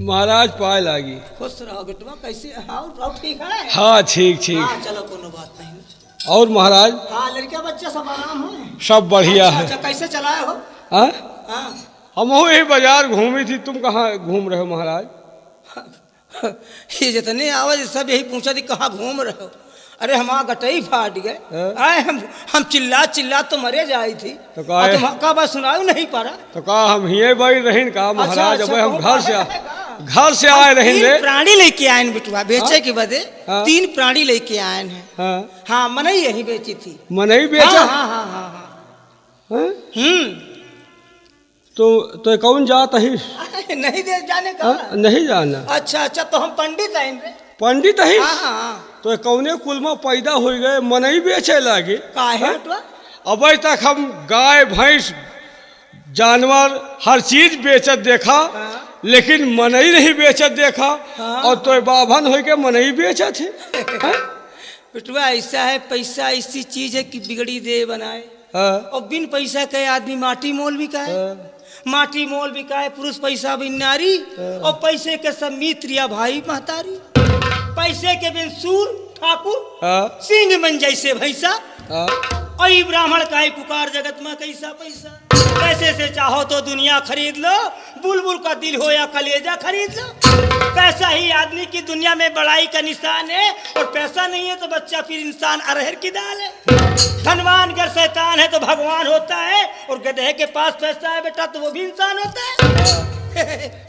महाराज पाए लागी। खुश रहो बेटवा, कैसे हाँ ठीक है? हाँ ठीक ठीक। हाँ चलो कोनो बात नहीं। और महाराज? हाँ लड़का बच्चा सब आराम है? सब बढ़िया है। अच्छा कैसे चलाए हो? हाँ हाँ हम यही बाजार घूमी थी, तुम कहाँ घूम रहे हो महाराज? ये जितने आवाज सब यही पूछा थी कहाँ घूम रहे हो। अरे हमारा गटई फाट गए, आए हम चिल्ला चिल्ला तो मरे जाई थी, तो का बात सुनाऊ नहीं पारा। तो कहा हम ही बैठ रही का महाराज। अच्छा, अब हम घर से हाँ, आए रहेंगे। प्राणी लेके आए बिटवा बेचे के बदे। हाँ? 3 प्राणी लेके आए हैं। हाँ हाँ मनई यही बेची थी। मनई बेचा? हाँ हाँ हाँ हाँ हाँ। तो कौन जात है? नहीं दे जाने का। नहीं जाना। अच्छा अच्छा तो हम पंडित आएंगे। पंडित है? हाँ हाँ। तो कौने कुल में पैदा हो गए मनई बेचे लागे? काहे? अब तक हम गाय भैंस जानवर हर चीज बेचत देखा। हाँ? लेकिन मनई नहीं बेचत देखा। हाँ? और तो बाभन हो के मनई बेचत है। बिटवा ऐसा है, पैसा ऐसी चीज है कि बिगड़ी दे बनाए। हाँ? और बिन पैसा के आदमी माटी मोल भी का है। माटी मोल भी का है, पुरुष पैसा बिन नारी। और पैसे के सब मित्र या भाई महतारी। पैसे के बिन सूर ठाकुर सिंह मन जैसे भैसा। और ये ब्राह्मण का ही पुकार जगत में कैसा पैसा। पैसे से चाहो तो दुनिया खरीद लो, बुलबुल का दिल हो या कलेजा खरीद लो। पैसा ही आदमी की दुनिया में बड़ाई का निशान है। और पैसा नहीं है तो बच्चा फिर इंसान अरहर की दाल है। धनवान अगर शैतान है तो भगवान होता है। और गधे के पास पैसा है बेटा तो वो भी इंसान होता है।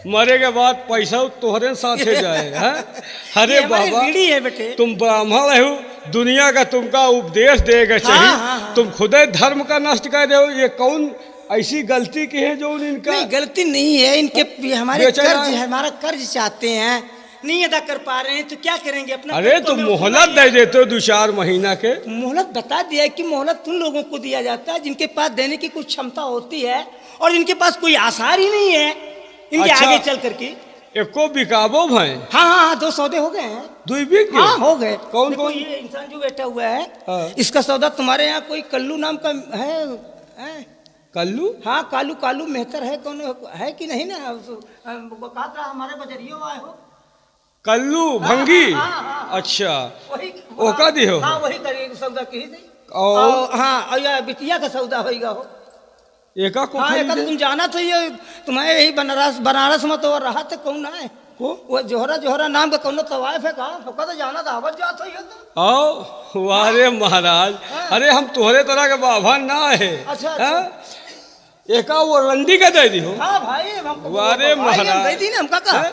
मरे के बाद पैसा तोहरे साथे जाए है? अरे बाबा है बेटे, तुम ब्राह्मण हो, दुनिया का तुमका उपदेश देगा चाहिए। हाँ। तुम खुदे धर्म का नष्ट कर रहे हो। ये कौन ऐसी गलती की है जो इनका? नहीं गलती नहीं है, इनके हमारे कर्ज है, हमारा कर्ज चाहते हैं, नहीं अदा कर पा रहे हैं तो क्या करेंगे अपना। अरे तुम मोहलत दे देते हो 2-4 महीना के। मोहलत बता दिया कि मोहलत उन लोगों को दिया जाता है जिनके पास देने की कुछ क्षमता होती है और जिनके पास कोई आसार ही नहीं है इनके अच्छा, आगे चल करके। एको बिकाबो भाई? हाँ हाँ हाँ 2 सौदे हो गए हैं। 2 बिक गए? हाँ हो गए। कौन कौन? ये इंसान जो बैठा हुआ है इसका सौदा तुम्हारे यहाँ कोई कल्लू नाम का है? कल्लू? हाँ कालू कालू मेहतर है, कौन है कि नहीं ना? कहा हमारे बजरियो आए हो कल्लू भंगी? हाँ। अच्छा वही ओका दी हो? हाँ वही करिए सौदा की थी। और हाँ और या बिटिया का सौदा होगा हो। एका को हाँ एका तुम जाना तो ये तुम्हारे यही बनारस में तो रहा था कौन है वो जोहरा नाम का कौन तवायफ है कहा तो जाना था आवत जात हो आओ। वारे महाराज अरे हम तोहरे तरह के बाभा ना है। अच्छा एका वो रंडी का दे दी हो? हाँ भाई वारे महाराज दे दी ना हमका कहा।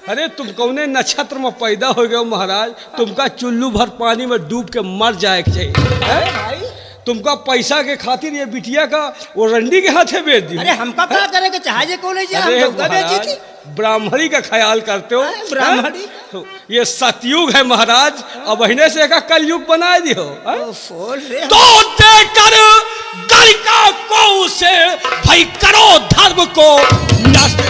अरे तुम कौने नक्षत्र में पैदा हो गए महाराज? तुमका चुल्लू भर पानी में डूब के मर जाए के चाहिए भाई। तुमका पैसा के खातिर ये बिटिया का वो रंडी के हाथे बेच दी। अरे हमका क्या करेंगे चाहे कॉलेज ब्राह्मणी का ख्याल करते हो? ब्राह्मणी ये सतयुग है महाराज। अब अहिने से का कलयुग बना दी हो। तो देकर गलिका को उसे भाई करो धर्म को नष्ट।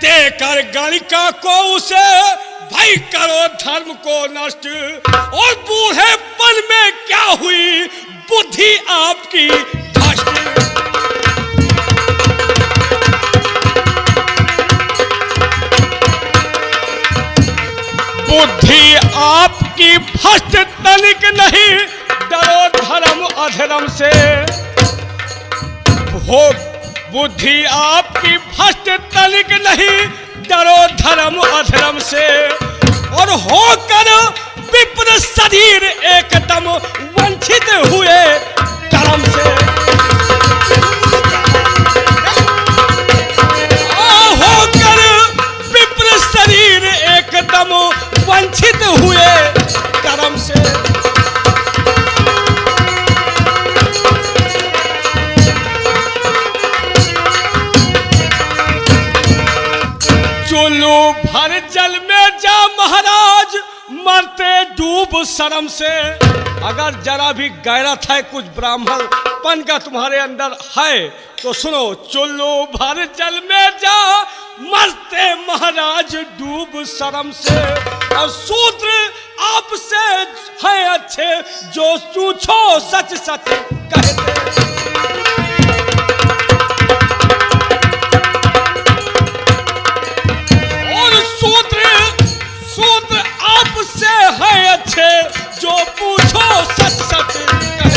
देकर गलिका को उसे भाई करो धर्म को नष्ट। और बूढ़ेपन में क्या हुई बुद्धि आपकी भ्रष्ट। बुद्धि आपकी भ्रष्ट तनिक नहीं डरो धर्म अधर्म से। हो बुद्धि आपकी भ्रष्ट तनिक नहीं डरो धर्म अधर्म से। और होकर विप्र शरीर एकदम वंचित हुए कर्म से। होकर विप्र शरीर एकदम वंचित हुए कर्म से। चुल्लू भर जल में जा महाराज मरते डूब शर्म से। अगर जरा भी गैरत है कुछ ब्राह्मण पन का तुम्हारे अंदर है तो सुनो। चुल्लू भर जल में जा मरते महाराज डूब शर्म से। और शूद्र आपसे हैं अच्छे जो पूछो सच सच कहते। और सूत्र आपसे हैं अच्छे जो पूछो सच सच कहते।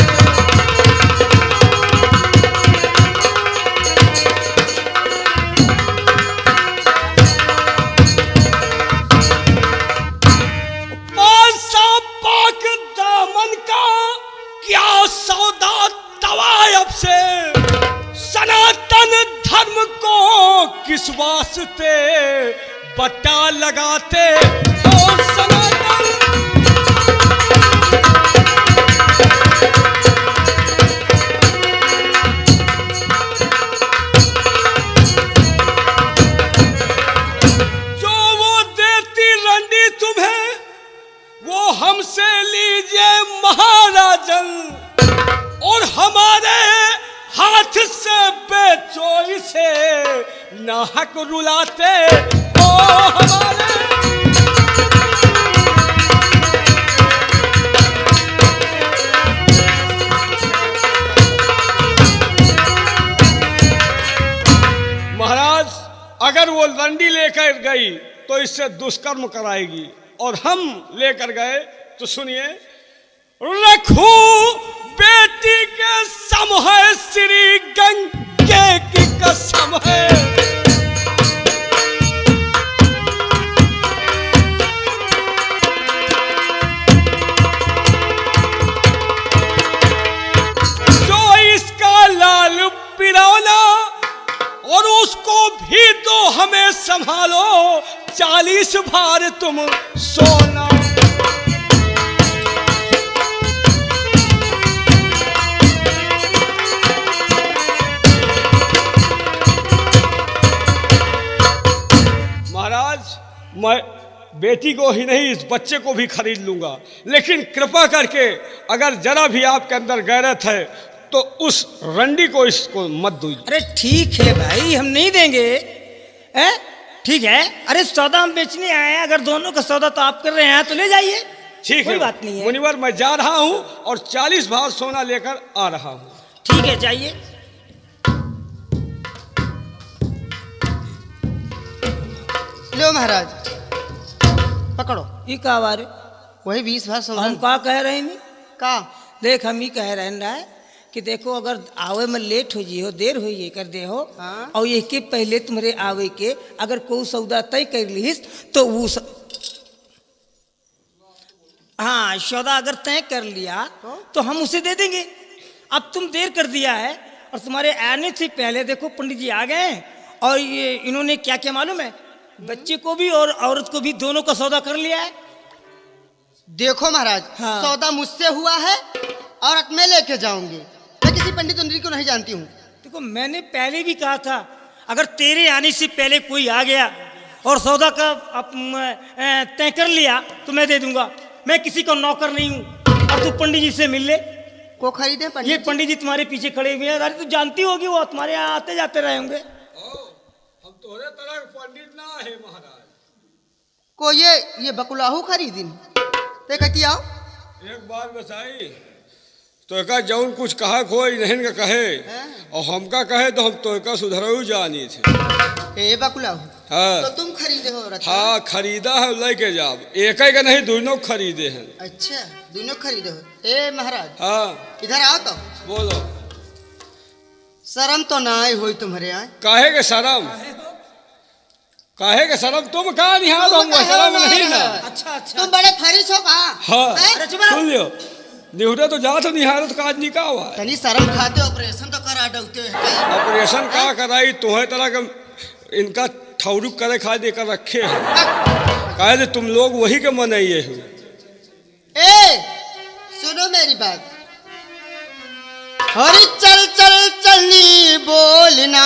क्या सौदा तवायब से सनातन धर्म को किस वास्ते बट्टा लगाते हो सनातन। जो वो देती रंडी तुम्हें वो हमसे लीजिए महाराजन, और हमारे हाथ से बेचो इसे नाहक रुलाते ओ हमारे। महाराज अगर वो लंडी लेकर गई तो इससे दुष्कर्म कराएगी, और हम लेकर गए तो सुनिए, रखू बेटी के सम है श्री गंगे की कसम है। जो इसका लाल पिरौना और उसको भी तो हमें संभालो, 40 भार तुम सोना। महाराज मैं बेटी को ही नहीं इस बच्चे को भी खरीद लूंगा, लेकिन कृपा करके अगर जरा भी आपके अंदर गैरत है तो उस रंडी को इसको मत दीजिए। अरे ठीक है भाई, हम नहीं देंगे। ठीक है, अरे सौदा हम बेचने आए हैं, अगर दोनों का सौदा तो आप कर रहे हैं तो ले जाइए, ठीक है, बात नहीं है। मुनिवर मैं जा रहा हूँ और 40 भार सोना लेकर आ रहा हूँ। ठीक है जाइए। लो महाराज पकड़ो। ये का बारे वही 20 भार सोना। हम का कह रहे हैं का देख, हम ही कह रहे हैं कि देखो अगर आवे में लेट हो जी हो, देर हो ये कर दे हो, हाँ। और ये के पहले तुम्हारे आवे के अगर कोई सौदा तय कर लीस तो वो हाँ सौदा अगर तय कर लिया तो हम उसे दे देंगे। अब तुम देर कर दिया है, और तुम्हारे आने से पहले देखो पंडित जी आ गए हैं, और ये इन्होंने क्या क्या मालूम है, बच्चे को भी और औरत को भी दोनों का सौदा कर लिया है। देखो महाराज, हाँ। सौदा मुझसे हुआ है, औरत मैं लेके जाऊंगी। मैं किसी पंडित को नहीं जानती हूँ। देखो मैंने पहले भी कहा था, अगर तेरे आने से पहले कोई आ गया और सौदा का तय कर लिया तो मैं दे दूंगा। मैं किसी का नौकर नहीं हूँ। अब तू पंडित जी से मिल ले। को खरीदे ये पंडित? पंडित जी तुम्हारे पीछे खड़े हुए हैं, अरे तू जानती होगी वो तुम्हारे यहाँ आते जाते रहे होंगे। हम तोरे तरह पंडित ना है महाराज। को ये बकुलाहू खरीदी ते कहती आओ। एक बात बताई तो का जौन कुछ कहा कोई नहीं का कहे, और हमका कहे तो हम तो का सुधरऊ जानी थे। ए बकुलाहू, हाँ तो तुम खरीदे हो औरत? हाँ खरीदा है, लेके जाओ। एक ही का नहीं, दोनों खरीदे हैं। अच्छा दोनों खरीदे हो। ए महाराज हाँ इधर आओ तो। बोलो। शर्म तो ना आई हुई तुम्हारे यहाँ? काहे के शर्म, काहे के शर्म, तुम कहा निहार शर्म नहीं ना। अच्छा अच्छा, तुम बड़े फरिश हो कहा? हाँ हैं? सुन लियो, निहुरे तो जात निहारत का आज निका हुआ है। तनी शर्म खाते, ऑपरेशन तो करा डलते हैं। ऑपरेशन का कराई तुम्हें तरह का इनका ठौरुक करे खा देकर रखे हैं। कहे तुम लोग वही के मनाइए हो। ए सुनो मेरी बात। हरी चल चल चलनी बोलना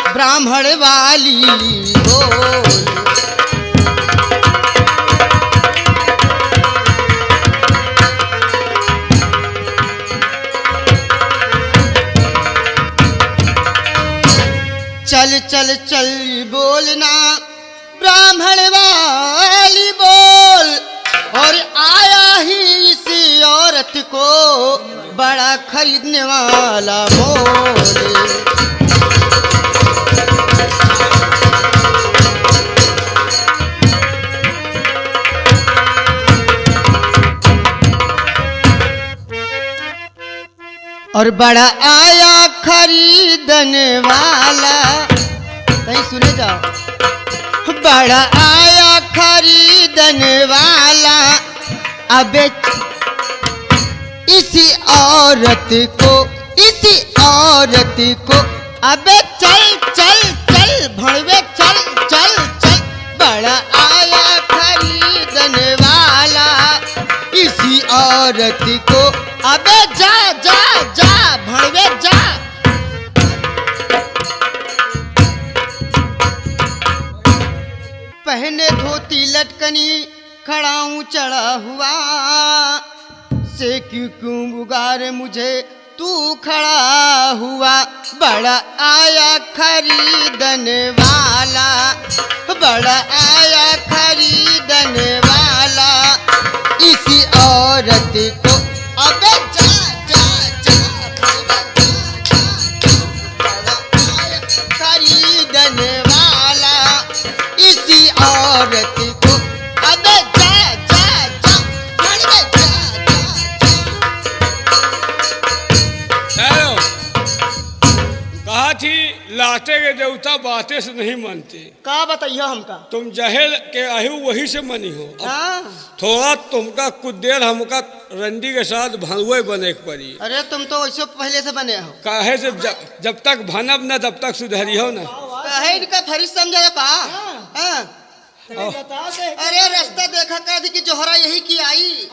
ब्राह्मण वाली बोल। चल चल चल बोलना ब्राह्मण वाली बोल। और आया ही इसी औरत को बड़ा खरीदने वाला मोल। और बड़ा आया खरीदने वाला, कहीं सुने जाओ। बड़ा आया खरीदने वाला, अबे इसी औरत को, इसी औरत को, अबे चल चल चल भड़वे चल चल चल। बड़ा आया खरीदने वाला, इसी औरत को, अबे जा जा जा भड़वे जा। पहने धोती लटकनी खड़ाऊं चढ़ा हुआ, से क्यों बुगार मुझे तू खड़ा हुआ। बड़ा आया खरीदने वाला, बड़ा आया खरीदने वाला, इसी औरत को, अबे जा जा जा बड़ा आया खरीदने वाला, इसी औरत को, अबे जा जा जा जा ठहरो। कहा थी लाते के देवता बातें से नहीं मानते। का बताइए हमका। तुम जहेल के आहू वही से मनी हो। अब हाँ। थोड़ा तुमका कुछ देर हमका रंडी के साथ भनुए बने के पड़ी। अरे तुम तो वैसे पहले से बने हो। काहे से जब तक भनब न तब तक सुधरी हो न। कहे इनका फरिश समझा का। हाँ। अरे रास्ता देखा कर दी कि जोहरा यही की आई।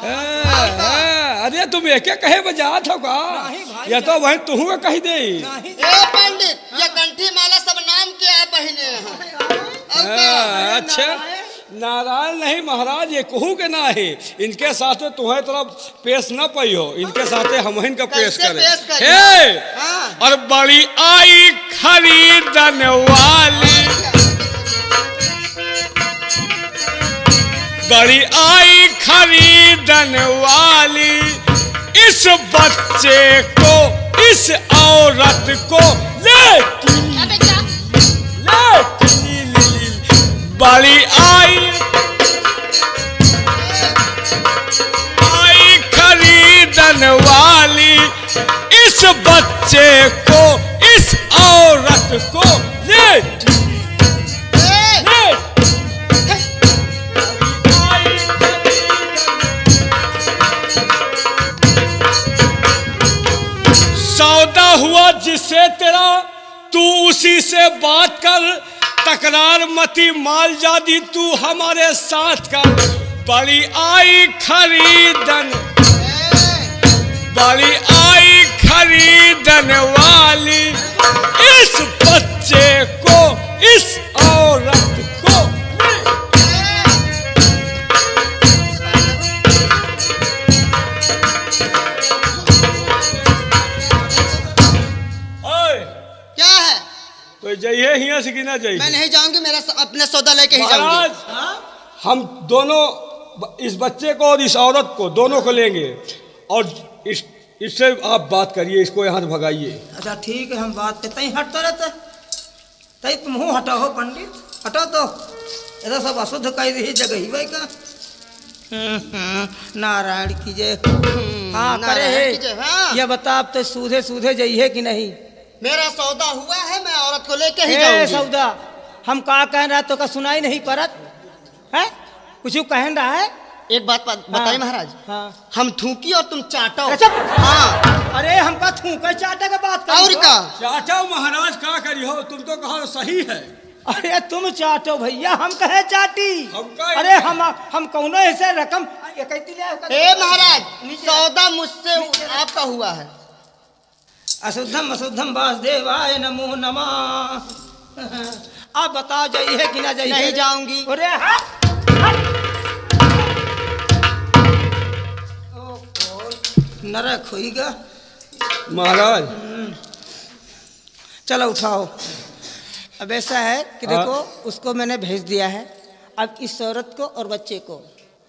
अरे तुम एक कहे बजात हो का। या तो वही तुहू के कही दे। ए पंडित, ये कंठी माला सब नाम के आ बहिने हैं। अच्छा नारायण नहीं महाराज, ये कहू के ना है। इनके साथ तुम्हें तरफ पेश न पई हो, इनके साथ हम इनका पेश करें। हे और बड़ी आई खरीदने वाली, बड़ी आई खरीदने वाली, इस बच्चे को, इस औरत को ले बड़ी आई खरीदने वाली, इस बच्चे को, इस औरत को ले सौदा हुआ जिससे तेरा, तू उसी से बात कर। तकरार मती माल जादी तू हमारे साथ कर। बड़ी आई खरीदन, बड़ी आई खरीदन वाली, इस बच्चे को, इस औरत को। क्या है? तो जाइए हिया से कि ना जाइए? मैं नहीं जाऊंगी, मेरा अपना सौदा लेके ही जाऊंगी। हम दोनों, इस बच्चे को और इस औरत को, दोनों को लेंगे। और इससे आप बात करिए, इसको यहाँ से भगाइए। अच्छा ठीक है, हम बात करते हैं। हटता रहता तई तुम हो, हटाओ हो पंडित, हटाओ। तो ऐसा सब अशुद्ध कह दी जगह ही भाई का। नारायण की जय। हाँ करे है। हाँ। ये बता अब तो सूधे सूधे जाइए कि नहीं? मेरा सौदा हुआ है, मैं औरत को लेके ही ए जाऊंगी। सौदा हम का कह रहा तो का सुनाई नहीं परत है? कुछ कहन रहा है? एक बात बताइए महाराज। हाँ। हम थूकी और तुम चाटो। अच्छा। हाँ। अरे हमका थूका चाटा का बात कर। और का चाचा महाराज का करी हो, तुम तो कहा सही है। अरे तुम चाटो भैया, हम कहे चाटी। हमका अरे हम कौनो ऐसे रकम हे महाराज, सौदा मुझसे आपका हुआ है। अशुद्धम अशुद्धम वासुदेवाय नमो नमः। आप बताओ जाइए कि ना जाइए? नहीं जाऊंगी। अरे नरक होइगा महाराज। चलो उठाओ। अब ऐसा है कि देखो, उसको मैंने भेज दिया है। अब इस औरत को और बच्चे को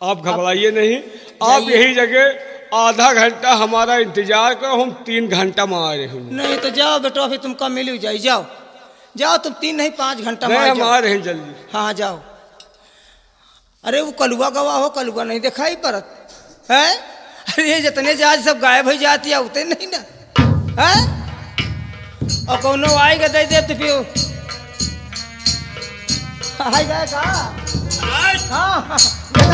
आप घबराइए नहीं, आप जाइए। यही जगह आधा घंटा हमारा इंतजार करो, हम 3 घंटा में आ रहे हैं। नहीं तो जाओ बेटा, फिर तुम कब मिली जाई, जाओ जाओ, तुम 3 नहीं 5 घंटा में नहीं, आ हम जाओ। आ रहे हैं जल्दी। हाँ जाओ। अरे वो कलुआ गवा हो, कलुआ नहीं दिखाई पड़त है। अरे ये जितने जहाज सब गायब हो जाती है, उतने नहीं ना है। और कोनो आएगा दे दे तो फिर आएगा का। हाँ हाँ,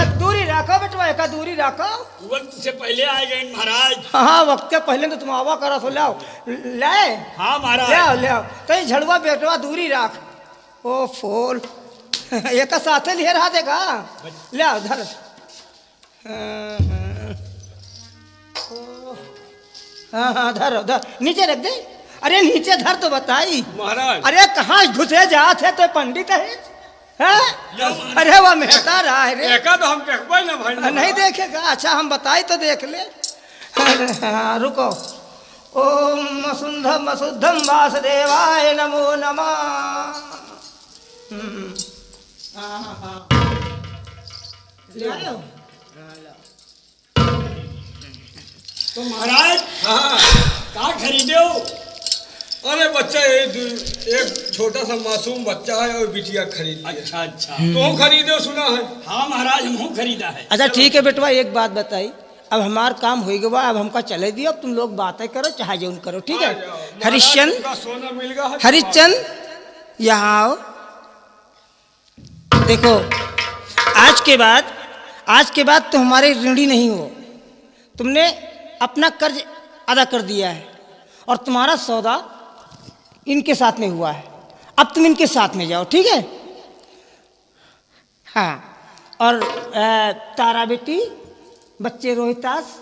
एक दूरी रखो बेटवा, एक दूरी रखो। वक्त से पहले आ गए महाराज। हाँ वक्त के पहले तो तुम आवा करा, सो लाओ ले, हाँ महाराज। ले आओ ले आओ। तो ये झड़वा बेटवा दूरी रख। ओ फूल एक साथ लिए रहा देगा, ले आओ धर। हाँ हाँ धर धर, नीचे रख दे। अरे नीचे धर तो बताई महाराज। अरे कहाँ घुसे जाते है, तो पंडित है हैं? अरे वो मेहता रहा है रे। एका तो हम देखबे ना भाई। नहीं देखेगा, अच्छा हम बताई तो देख ले। हाँ रुको। ओम मसुंधम मसुद्धम वासुदेवाय नमो नमः। हाँ। ले आयो? तो महाराज हाँ। कहाँ खरीदे हो? अरे बच्चा एक छोटा सा मासूम बच्चा है और बिटिया खरीद लिया। अच्छा अच्छा। तुम खरीदे सुना है? हाँ महाराज, हमहू खरीदा है। अच्छा ठीक है बेटवा, एक बात बताई, अब हमार काम हो गया, अब हमका चले दियो। अब तुम लोग बातें करो, चाहे जो करो, ठीक है। हरिश्चंद, का सोना मिल गया है। हरिश्चंद यहाँ आओ। देखो आज के बाद तो हमारे ऋणी नहीं हो। तुमने अपना कर्ज अदा कर दिया है और तुम्हारा सौदा इनके साथ में हुआ है। अब तुम इनके साथ में जाओ, ठीक है। हाँ और तारा बेटी, बच्चे रोहितास,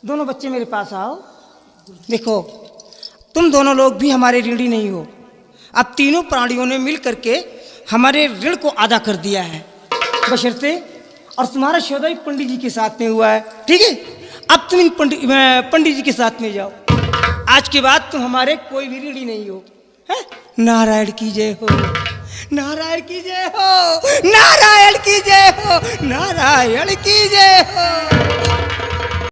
दोनों बच्चे मेरे पास आओ। देखो तुम दोनों लोग भी हमारे ऋणी नहीं हो। अब तीनों प्राणियों ने मिल करके हमारे ऋण को अदा कर दिया है, बशर्ते और तुम्हारा सौदा ही पंडित जी के साथ में हुआ है, ठीक है। अब तुम इन पंडित जी के साथ में जाओ। आज के बाद तुम हमारे कोई भी ऋणी नहीं हो, है? नारायण की जय हो, नारायण की जय हो, नारायण की जय हो, नारायण की जय हो।